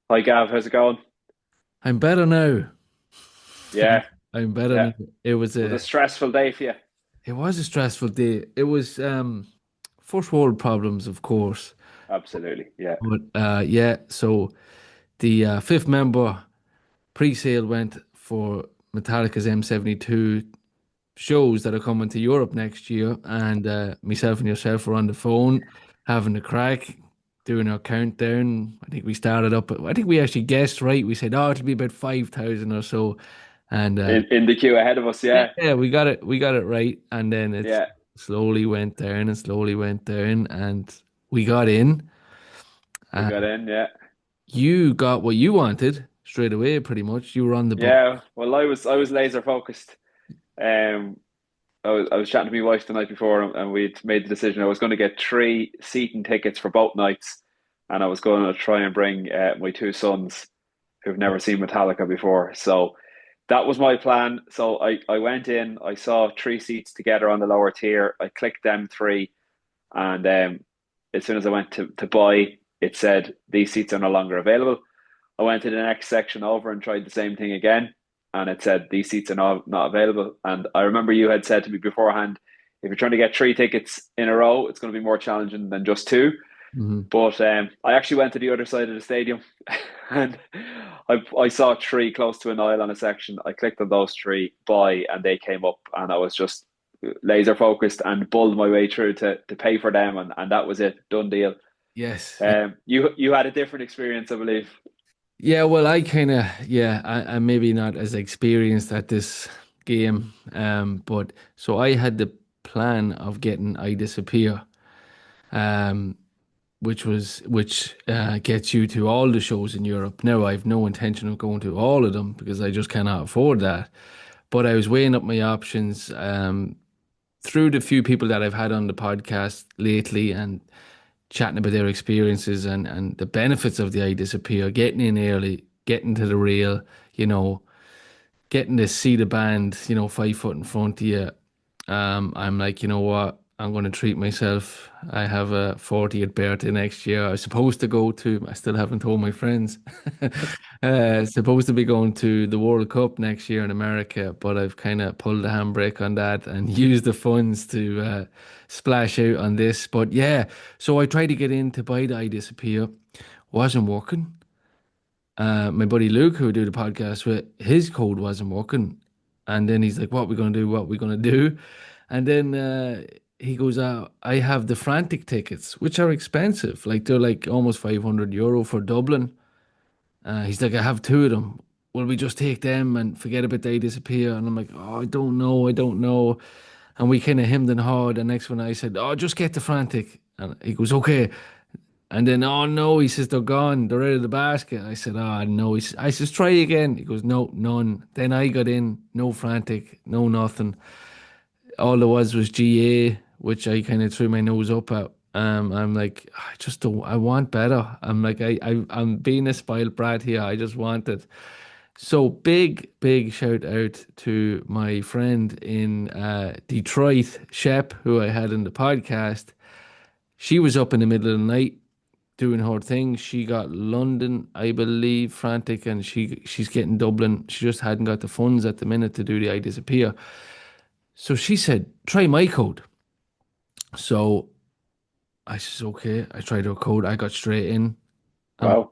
Hi Gav, how's it going? I'm better now. Yeah, I'm better yeah. now. It was Was a a stressful day for you? it was a stressful day. It was first world problems, of course. Absolutely. Yeah. But yeah, so the fifth member pre-sale went for Metallica's M72 shows that are coming to Europe next year, and myself and yourself were on the phone having a crack, doing our countdown. I think we started up. I think we actually guessed right. We said, "Oh, it'll be about 5,000 or so," and In the queue ahead of us, yeah. yeah, we got it. We got it right, and then it Yeah. slowly went down and slowly went down, and we got in. We got And in, yeah. you got what you wanted straight away, pretty much. You were on the ball. Yeah. Well, I was laser focused. Um I was chatting to my wife the night before and we'd made the decision I was going to get three seating tickets for both nights and I was going to try and bring my two sons who've never seen Metallica before. So that was my plan. So I went in, I saw three seats together on the lower tier. I clicked them three. And as soon as I went to buy, it said these seats are no longer available. I went to the next section over and tried the same thing again, and it said these seats are not available. And I remember you had said to me beforehand, if you're trying to get three tickets in a row, it's going to be more challenging than just two. Mhm. But I actually went to the other side of the stadium, and I saw three close to an aisle on a section. I clicked on those three, buy, and they came up, and I was just laser focused and bulled my way through to pay for them, and that was it, done deal. Yes. You had a different experience, I believe. Yeah, well, I kind of, yeah, I'm maybe not as experienced at this game. But so I had the plan of getting I Disappear, um, which gets you to all the shows in Europe. Now, I've no intention of going to all of them because I just cannot afford that. But I was weighing up my options through the few people that I've had on the podcast lately and chatting about their experiences and the benefits of the I Disappear, getting in early, getting to the rail, you know, getting to see the band, 5 foot in front of you. I'm like, you know what? I'm going to treat myself. I have a 40th birthday next year. I was supposed to go to, I still haven't told my friends. Supposed to be going to the World Cup next year in America, but I've kind of pulled the handbrake on that and used the funds to splash out on this. But yeah, so I tried to get in to buy the I Disappear. Wasn't working. My buddy Luke, who we do the podcast with, his code wasn't working. And then he's like, "What we gonna do? What we gonna do?" And then he goes, "I have the frantic tickets, which are expensive. Like they're like almost €500 for Dublin." He's like, "I have two of them. Will we just take them and forget about they disappear?" And I'm like, "Oh, I don't know. I don't know." And we kind of hemmed and hawed. And next one I said, "Oh, just get the frantic." And he goes, "Okay." And then, oh no, he says they're gone, they're out of the basket. I said, oh no. I says, try again. He goes, no, none. Then I got in, no frantic, no nothing. All there was GA, which I kind of threw my nose up at. I'm like, I just don't. I want better. I'm like, I'm being a spoiled brat here. I just want it. So big shout out to my friend in Detroit, Shep, who I had in the podcast. She was up in the middle of the night doing her thing. She got London, I believe, frantic, and she's getting Dublin. She just hadn't got the funds at the minute to do the I Disappear. So she said, try my code. So I says, okay. I tried her code. I got straight in. I'm like, Wow.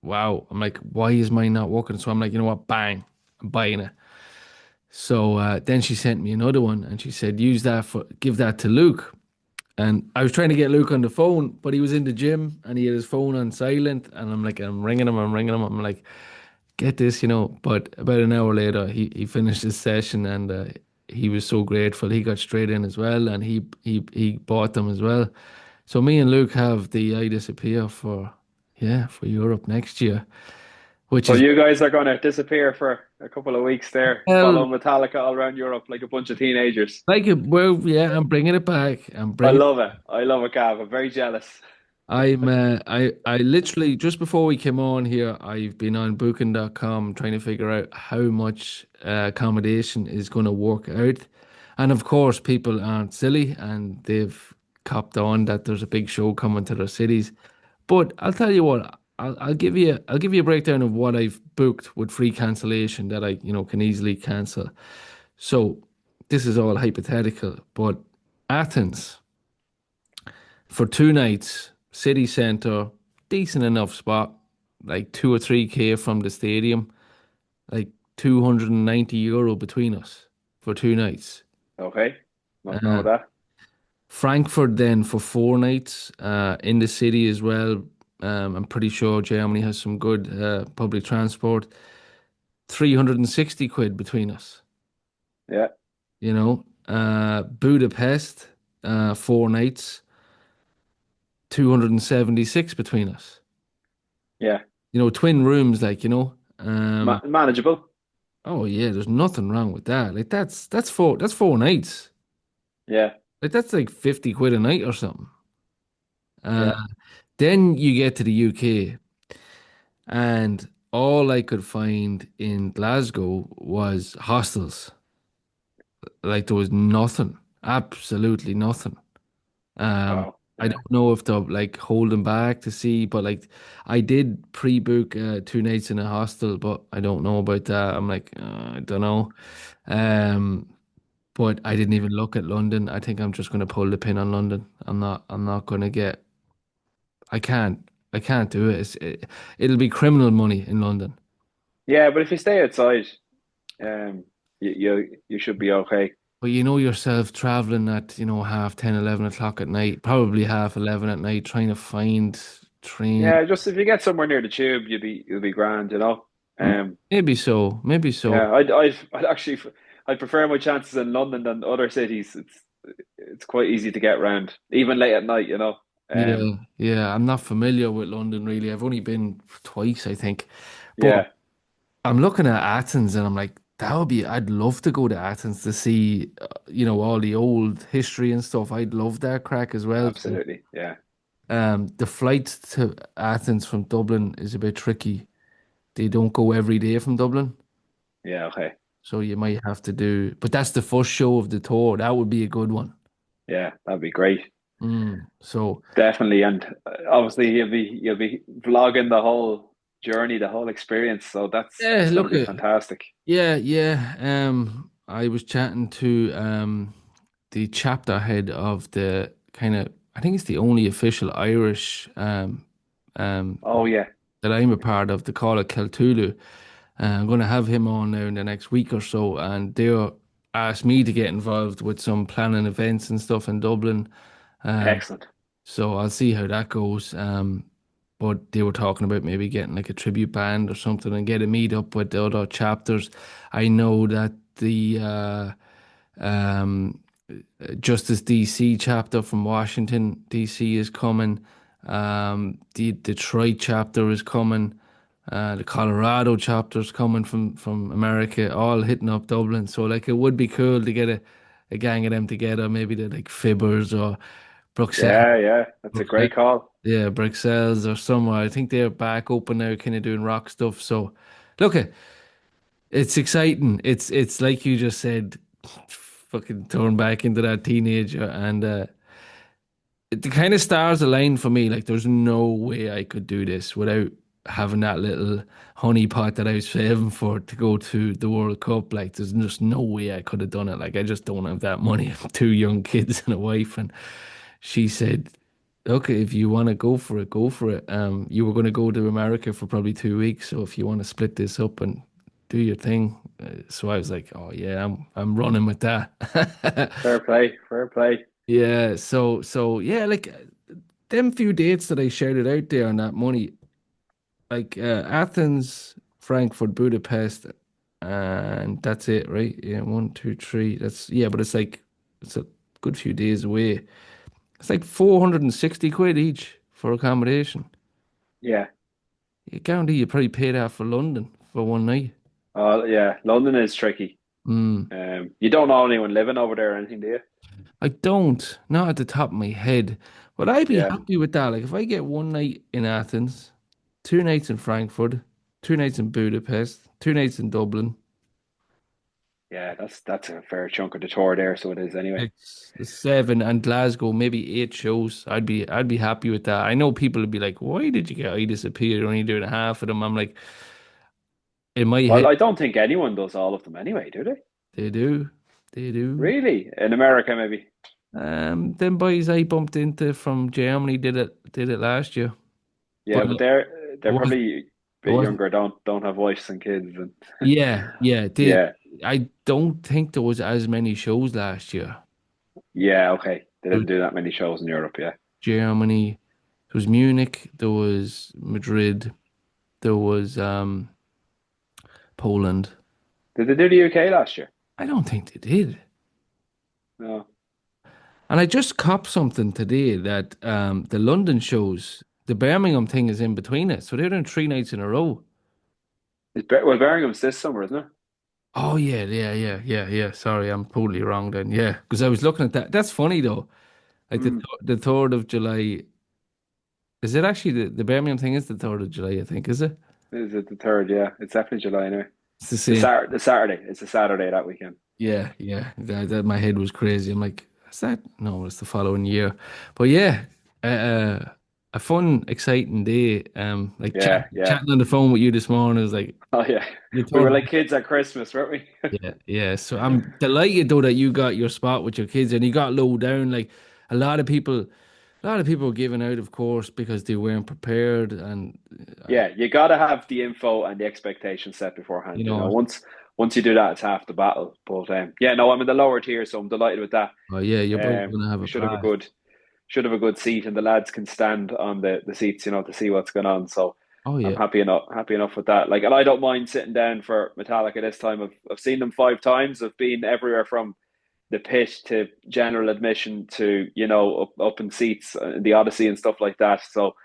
wow. I'm like, why is mine not working? So I'm like, you know what? Bang. I'm buying it. So then she sent me another one and she said, give that to Luke. And I was trying to get Luke on the phone, but he was in the gym and he had his phone on silent. And I'm like, I'm ringing him, I'm ringing him. I'm like, get this, you know. But about an hour later, he finished his session and he was so grateful. He got straight in as well, and he bought them as well. So me and Luke have the I Disappear for yeah for Europe next year, which So is you guys are going to disappear for a couple of weeks there, well follow Metallica all around Europe like a bunch of teenagers. like it. Well, yeah, I'm bringing it back. I'm I bringing. love it. I love it, Gav. I'm very jealous. I literally just before we came on here, I've been on booking.com trying to figure out how much accommodation is going to work out. And of course, people aren't silly and they've copped on that there's a big show coming to their cities. But I'll tell you what, I'll give you a breakdown of what I've booked with free cancellation that I, can easily cancel. So this is all hypothetical, but Athens for 2 nights, city centre, decent enough spot, like 2 or 3K from the stadium, like €290 between us for 2 nights. Okay. Nothing wrong Uh, with that. Frankfurt then for 4 nights, in the city as well. I'm pretty sure Germany has some good public transport. 360 quid between us, Yeah. Budapest, 4 nights, 276 between us. Yeah. Twin rooms, like, Manageable. oh yeah, there's nothing wrong with that. Like that's four nights. Yeah. Like that's like 50 quid a night or something. Uh, Yeah. then you get to the UK, and all I could find in Glasgow was hostels. Like there was nothing, absolutely nothing. Wow. I Yeah. don't know if they're like holding back to see, but like I did pre-book 2 nights in a hostel, but I don't know about that. I'm like, I don't know. Um, but I didn't even look at London. I think I'm just going to pull the pin on London. I'm not going to get. I can't. I can't do it. It'll be criminal money in London. Yeah, but if you stay outside, um, you should be okay. But you know yourself traveling at, half 10, 11 o'clock at night, probably half 11 at night, trying to find train. Yeah, just if you get somewhere near the tube, you'll be grand, you know. Um, Maybe so. Maybe so. yeah, I'd actually I'd prefer my chances in London than other cities. It's quite easy to get around, even late at night, you know. Yeah, yeah. I'm not familiar with London really. I've only been twice, I think. But Yeah, I'm looking at Athens and I'm like, I'd love to go to Athens to see, all the old history and stuff. I'd love that crack as well. So, absolutely. Yeah, the flight to Athens from Dublin is a bit tricky. They don't go every day from Dublin. yeah, okay. So you might have to but that's the first show of the tour. That would be a good one. Yeah, that'd be great. So, Definitely, and obviously you'll be vlogging the whole journey, the whole experience. So yeah, that's going to look be at, fantastic. yeah, yeah. I was chatting to the chapter head of the kind of, I think it's the only official Irish um Oh yeah, that I'm a part of. They call it Keltulu. I'm going to have him on now in the next week or so, and they're asked me to get involved with some planning events and stuff in Dublin. Um, excellent. so I'll see how that goes. But they were talking about maybe getting like a tribute band or something and get a meet up with the other chapters. I know that the um, Justice DC chapter from Washington DC is coming. The Detroit chapter is coming. The Colorado chapter is coming from America, all hitting up Dublin. So like it would be cool to get a gang of them together, maybe the like Fibbers or Bruxelles. Yeah, yeah, that's a Bruxelles great call. yeah, Bruxelles or somewhere. I think they're back open now, kind of doing rock stuff. So, look, it's exciting. It's like you just said, fucking turn back into that teenager, and the kind of stars align for me. Like, there's no way I could do this without having that little honey pot that I was saving for to go to the World Cup. Like, there's just no way I could have done it. Like, I just don't have that money. I have two young kids and a wife, and she said, "Okay, if you want to go for it, go for it." You were going to go to America for probably 2 weeks, so if you want to split this up and do your thing, so I was like, "Oh yeah, I'm running with that." Fair play, fair play. Yeah, so yeah, like them few dates that I shouted out there on that money, like Athens, Frankfurt, Budapest, and that's it, right? Yeah, one, two, three. That's yeah, but it's a good few days away. It's like 460 quid each for accommodation. Yeah. You guarantee you probably pay that for London for one night. Yeah, London is tricky. Mm. You don't know anyone living over there or anything, do you? I don't, not at the top of my head, but I'd be Yeah, happy with that. Like if I get one night in Athens, 2 nights in Frankfurt, 2 nights in Budapest, 2 nights in Dublin, Yeah, that's a fair chunk of the tour there, so it is anyway. It's seven, and Glasgow, maybe eight shows. I'd be happy with that. I know people would be like, "Why did you get I disappeared? You're only doing half of them." I'm like, in my Well, head, I don't think anyone does all of them anyway, do they? they do, they do. Really? In America, maybe. Them boys I bumped into from Germany did it last year, but Yeah, but I they're wasn't. probably a I bit wasn't. younger, don't have wives and kids, and Yeah, yeah. yeah, I don't think there was as many shows last year. yeah, okay. They There was didn't do that many shows in Europe, yeah. Germany, there was Munich, there was Madrid, there was Poland. Did they do the UK last year? I don't think they did. No. And I just copped something today that the London shows, the Birmingham thing is in between it. So they're doing 3 nights in a row. Well, Birmingham's this summer, isn't it? Oh yeah, yeah, yeah, yeah, yeah. Sorry, I'm totally wrong then. Yeah, because I was looking at that. That's funny though. Like Mm. the 3rd of July. Is it actually the Birmingham thing is the 3rd of July, I think, is it? Is it the third? Yeah, it's definitely July anyway. It's the same. The Saturday. It's a Saturday that weekend. Yeah, yeah. My head was crazy. I'm like, is that? No, it's the following year. But yeah, a fun, exciting day. Like Yeah, yeah. chatting on the phone with you this morning is like Oh yeah. you We were told me. like kids at Christmas, weren't we? Yeah, yeah. So I'm delighted though that you got your spot with your kids and you got low down. Like a lot of people, a lot of people were giving out, of course, because they weren't prepared, and Yeah, you got to have the info and the expectation set you beforehand. You know, know, once you do that, it's half the battle. But yeah, no, I'm in the lower tier, so I'm delighted with that. oh yeah, you're both gonna have We a blast. should have a good seat, and the lads can stand on the seats, you know, to see what's going on. So Oh I'm yeah, happy enough with that. Like, and I don't mind sitting down for Metallica this time. I've seen them 5 times. I've been everywhere from the pit to general admission to up in seats in the Odyssey and stuff like that. So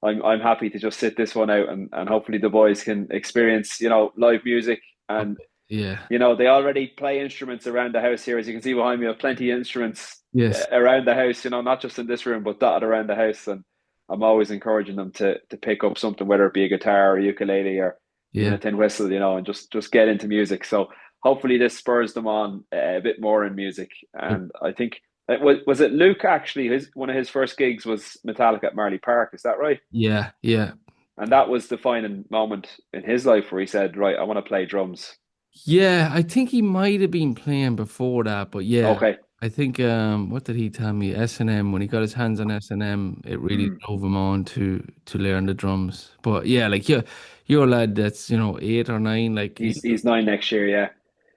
I'm happy to just sit this one out, and hopefully the boys can experience live music. oh, And yeah, they already play instruments around the house here, as you can see behind me. I have plenty of instruments yes, around the house, not just in this room but dotted around the house. And I'm always encouraging them to pick up something, whether it be a guitar or a ukulele or even yeah. a tin whistle, and just get into music. So hopefully this spurs them on a bit more in music. And I think was it Luke actually, his one of his first gigs was Metallica at Marley Park, is that right? Yeah, yeah, And that was the defining moment in his life where he said, right, I want to play drums. yeah. I think he might have been playing before that, but yeah, Okay. I think what did he tell me? S&M, when he got his hands on S&M, it really Mm. drove him on to learn the drums. But yeah, like you're a lad that's 8 or 9, like He's 9 next year, yeah.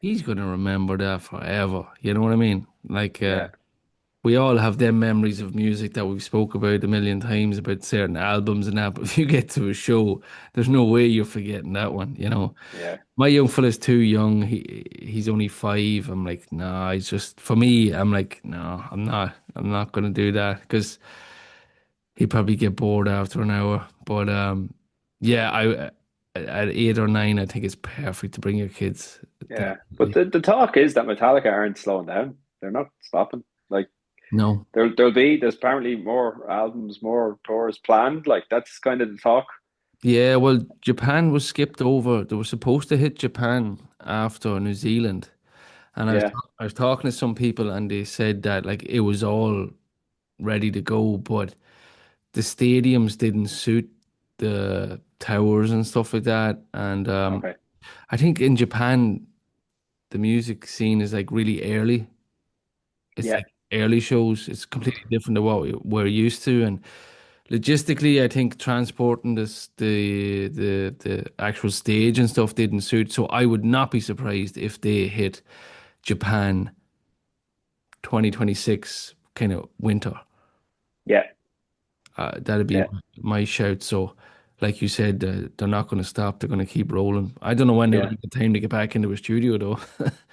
he's gonna remember that forever. You know what I mean? Like Yeah. we all have them memories of music that we've spoke about a million times about certain albums and that. But if you get to a show, there's no way you're forgetting that one. Yeah. My young fella's too young. He's only 5. I'm like, nah, he's just for me, I'm like, no, I'm not. I'm not gonna do that because he'd probably get bored after an hour. But yeah, I at 8 or 9, I think it's perfect to bring your kids. Yeah. But Definitely. the talk is that Metallica aren't slowing down. They're not stopping. Like No. there's apparently more albums, more tours planned. Like that's kind of the talk. Yeah, well, Japan was skipped over. They were supposed to hit Japan after New Zealand, and Yeah. I was talking to some people, and they said that like it was all ready to go, but the stadiums didn't suit the towers and stuff like that. And Okay. I think in Japan, the music scene is like really early. It's Yeah. like early shows. It's completely different to what we're used to, and logistically, I think transporting the actual stage and stuff didn't suit. So I would not be surprised if they hit Japan 2026 kind of winter. Yeah. That'd be Yeah. my shout. So, like you said, they're not going to stop. They're going to keep rolling. I don't know when they'll Yeah. get the time to get back into a studio though.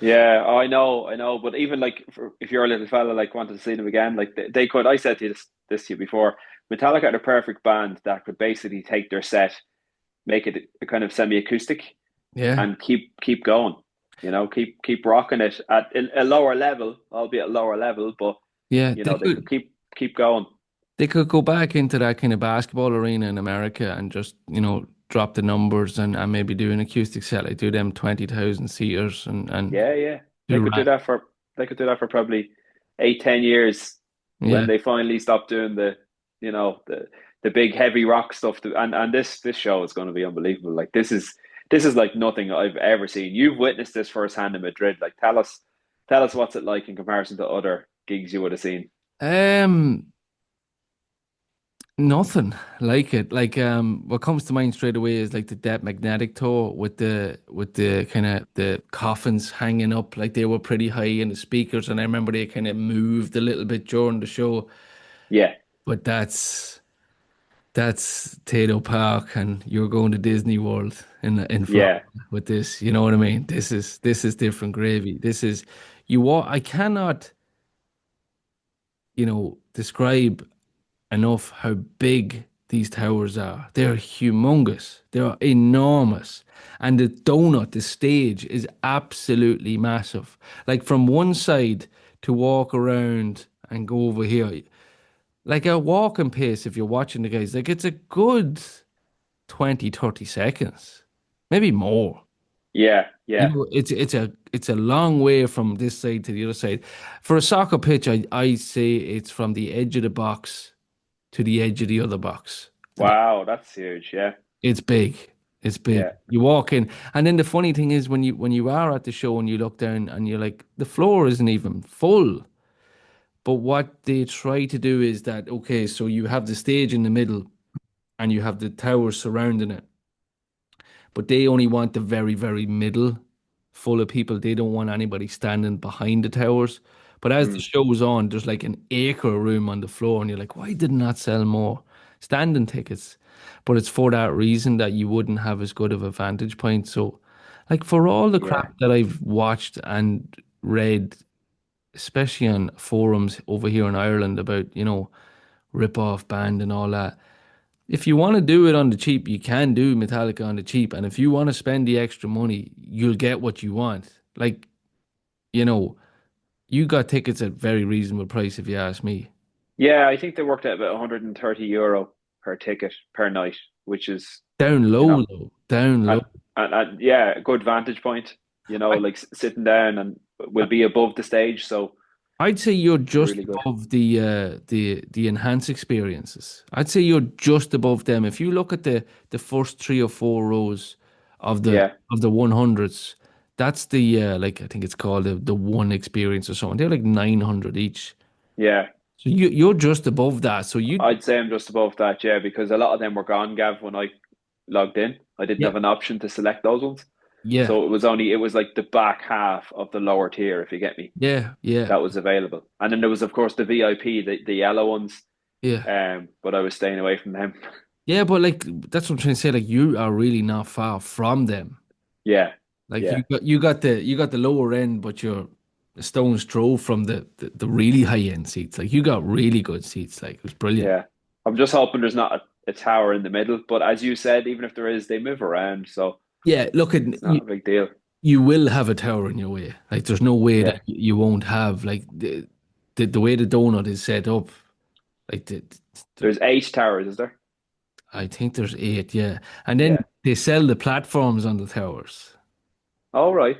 Yeah, I know. But even like, if you're a little fella, like wanted to see them again, like they could. I said to you this to you before. Metallica are the perfect band that could basically take their set, make it a kind of semi-acoustic, Yeah, and keep going. Keep rocking it at a lower level, albeit a lower level, but yeah. they could keep going. They could go back into that kind of basketball arena in America and just drop the numbers and maybe do an acoustic set, like do them 20,000 seaters and Yeah, yeah. They do could do rack. that for they could do that for probably 8, 10 years when Yeah. they finally stop doing the big heavy rock stuff. And this show is going to be unbelievable. Like this is like nothing I've ever seen. You've witnessed this firsthand in Madrid. Like tell us what's it like in comparison to other gigs you would have seen. Um, Nothing like it. Like what comes to mind straight away is like the Dead Magnetic tour with the kind of the coffins hanging up, like they were pretty high in the speakers, and I remember they kind of moved a little bit during the show. Yeah, But that's Tato Park, and you're going to Disney World in Florida yeah, with this. You know what I mean? This is different gravy. This is you. I cannot, describe enough how big these towers are. They're humongous. They're enormous. And the stage is absolutely massive. Like from one side to walk around and go over here, like a walking pace, if you're watching the guys, like it's a good 20, 30 seconds, maybe more. yeah, You yeah. know, it's a long way from this side to the other side. For a soccer pitch, I say it's from the edge of the box to the edge of the other box. Wow, that's huge. Yeah, It's big. It's big. yeah, You walk in, and then the funny thing is when you are at the show and you look down and you're like, the floor isn't even full. But what they try to do is that, okay, so you have the stage in the middle and you have the towers surrounding it, but they only want the very, very middle full of people. They don't want anybody standing behind the towers. But as the mm, show's on, there's like an acre of room on the floor, and you're like, why did not sell more standing tickets? But it's for that reason that you wouldn't have as good of a vantage point. So, like for all the yeah, crap that I've watched and read, especially on forums over here in Ireland about, rip-off band and all that. If you want to do it on the cheap, you can do Metallica on the cheap. And if you want to spend the extra money, you'll get what you want. Like, you know, you got tickets at very reasonable price if you ask me. yeah. I think they worked out about 130 euro per ticket per night, which is Down you low know though. Down low. and yeah, a good vantage point. I, Like sitting down and will be above the stage, so I'd say you're be just really good. above the enhanced experiences. I'd say you're just above them. If you look at the first three or four rows of the Yeah, of the 100s, that's the like I think it's called the one experience or something. They're like 900 each. yeah. So you're just above that. So you I'd say I'm just above that, yeah, because a lot of them were gone, Gav, when I logged in. I didn't yeah, have an option to select those ones. yeah, So it was like the back half of the lower tier, if you get me, yeah, yeah, that was available. And then there was of course the VIP, the yellow ones. yeah. But I was staying away from them. Yeah, but like that's what I'm trying to say. Like you are really not far from them. Yeah, Like yeah, you got the lower end, but you're a stone's throw from the really high end seats. Like you got really good seats. Like it was brilliant. yeah. I'm just hoping there's not a tower in the middle. But as you said, even if there is, they move around, so Yeah, look at it's you. not a big deal. You will have a tower in your way. Like there's no way that Yeah. you won't have like the way the donut is set up. Like There's 8 towers, is there? I think there's eight. Yeah, and then Yeah. they sell the platforms on the towers. All right.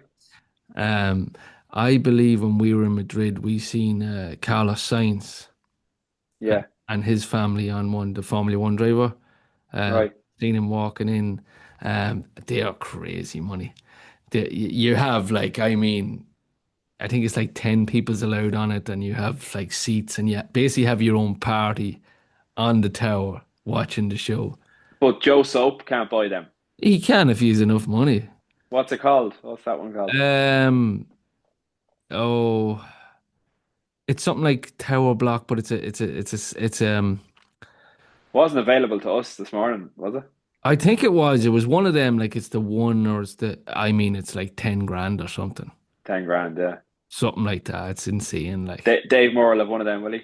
Um, I believe when we were in Madrid, we seen Carlos Sainz Yeah. and his family on one, the Formula One driver. Right. Seen him walking in. They are crazy money. You have like, I mean, I think it's like 10 people's allowed on it, and you have like seats, and you basically have your own party on the tower watching the show. But Joe Soap can't buy them. He can if he has enough money. What's it called? What's that one called? Um, oh, it's something like Tower Block, but it's Wasn't available to us this morning, was it? I think it was one of them, like it's the one or I mean, it's like 10 grand or something. 10 grand, yeah. Something like that. It's insane. Like, Dave Moore will have one of them, will he?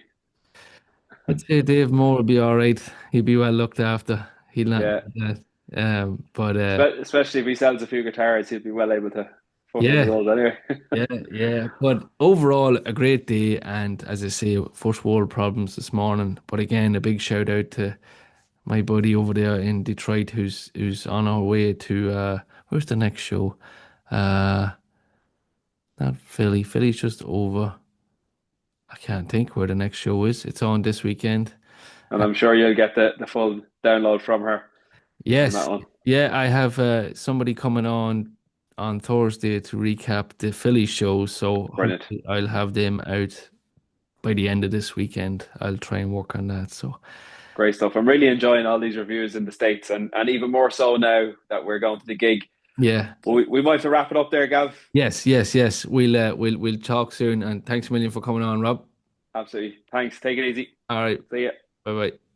I'd say Dave Moore will be all right. He'll be well looked after. He'll not Yeah. need that. But Especially if he sells a few guitars, he'll be well able to fund one of yeah, those anyway. yeah, yeah. But overall, a great day. And as I say, first world problems this morning. But again, a big shout out to my buddy over there in Detroit who's on our way to where's the next show? Uh Not Philly. Philly's just over. I can't think where the next show is. It's on this weekend. And I'm sure you'll get the full download from her on that Yes. one. Yeah, I have somebody coming on Thursday to recap the Philly show, so Brilliant. hopefully I'll have them out by the end of this weekend. I'll try and work on that. So Great stuff. I'm really enjoying all these reviews in the States, and even more so now that we're going to the gig. yeah. But we might have to wrap it up there, Gav. Yes, yes, yes. We'll talk soon and thanks a million for coming on, Rob. Absolutely. Thanks. Take it easy. All right. See ya. Bye bye.